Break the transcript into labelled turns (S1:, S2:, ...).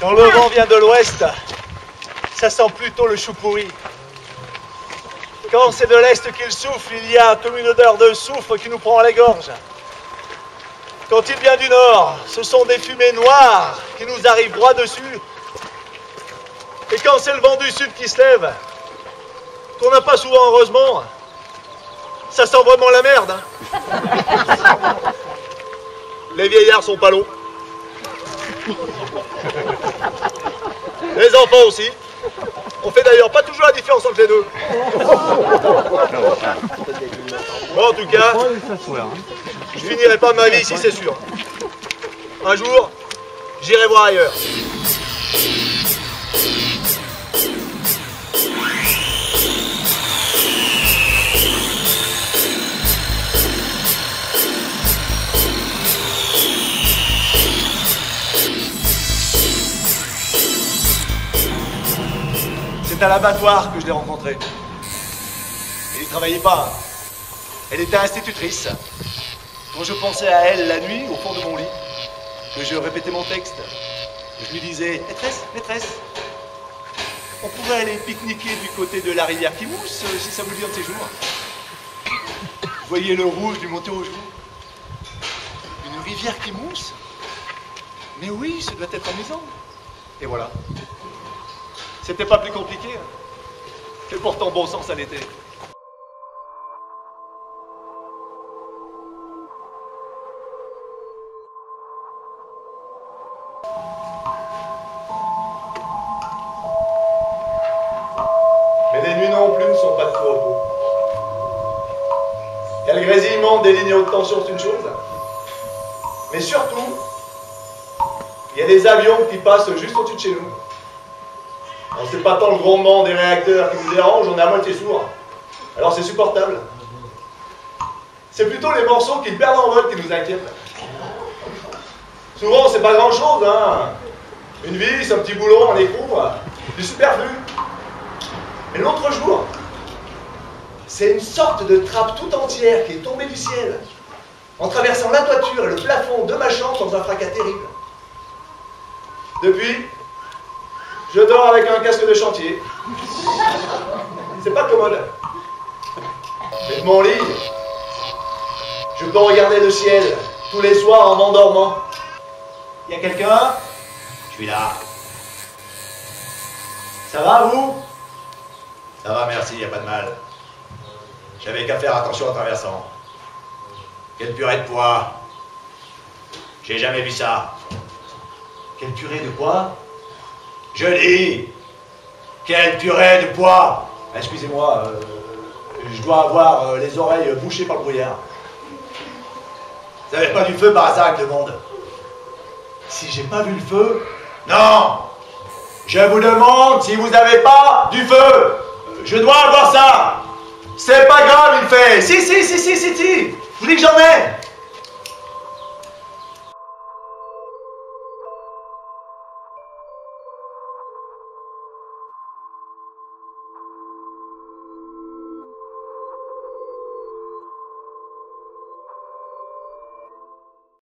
S1: Quand le vent vient de l'ouest, ça sent plutôt le chou pourri. Quand c'est de l'est qu'il souffle, il y a comme une odeur de soufre qui nous prend à la gorge. Quand il vient du nord, ce sont des fumées noires qui nous arrivent droit dessus. Et quand c'est le vent du sud qui se lève, qu'on n'a pas souvent heureusement, ça sent vraiment la merde. Hein. Les vieillards sont pas longs. Les enfants aussi. On fait d'ailleurs pas toujours la différence entre les deux. Bon, en tout cas, je finirai pas ma vie ici, c'est sûr. Un jour, j'irai voir ailleurs. C'est à l'abattoir que je l'ai rencontrée. Elle n'y travaillait pas. Elle était institutrice. Quand je pensais à elle la nuit, au fond de mon lit, que je répétais mon texte, je lui disais « Maîtresse, maîtresse, on pourrait aller pique-niquer du côté de la rivière qui mousse, si ça vous dit un de ces jours. » Vous voyez le rouge lui monter aux joues. Une rivière qui mousse? Mais oui, ça doit être amusant. Et voilà. C'était pas plus compliqué. Et pourtant, bon sens, ça l'était. Mais les nuits non plus ne sont pas de tout repos. Il y a le grésillement des lignes haute tension, c'est une chose. Mais surtout, il y a des avions qui passent juste au-dessus de chez nous. Alors c'est pas tant le grondement des réacteurs qui nous dérange, on est à moitié sourd. Alors c'est supportable. C'est plutôt les morceaux qui perdent en vol qui nous inquiètent. Souvent c'est pas grand chose, hein. Une vis, un petit boulon, un écrou, du superflu. Mais l'autre jour, c'est une sorte de trappe tout entière qui est tombée du ciel, en traversant la toiture et le plafond de ma chambre dans un fracas terrible. Depuis, je dors avec un casque de chantier. C'est pas commode. Mais de mon lit, je peux regarder le ciel tous les soirs en m'endormant. Y a quelqu'un? Je suis là. Ça va, vous? Ça va, merci, y a pas de mal. J'avais qu'à faire attention en traversant. Quelle purée de pois. J'ai jamais vu ça. Quelle purée de pois? Je dis, quelle purée de pois! Excusez-moi, je dois avoir les oreilles bouchées par le brouillard. Vous n'avez pas du feu par hasard avec le monde? Si j'ai pas vu le feu? Non! Je vous demande si vous n'avez pas du feu! Je dois avoir ça! C'est pas grave, il fait! Si! Je vous dis que j'en ai!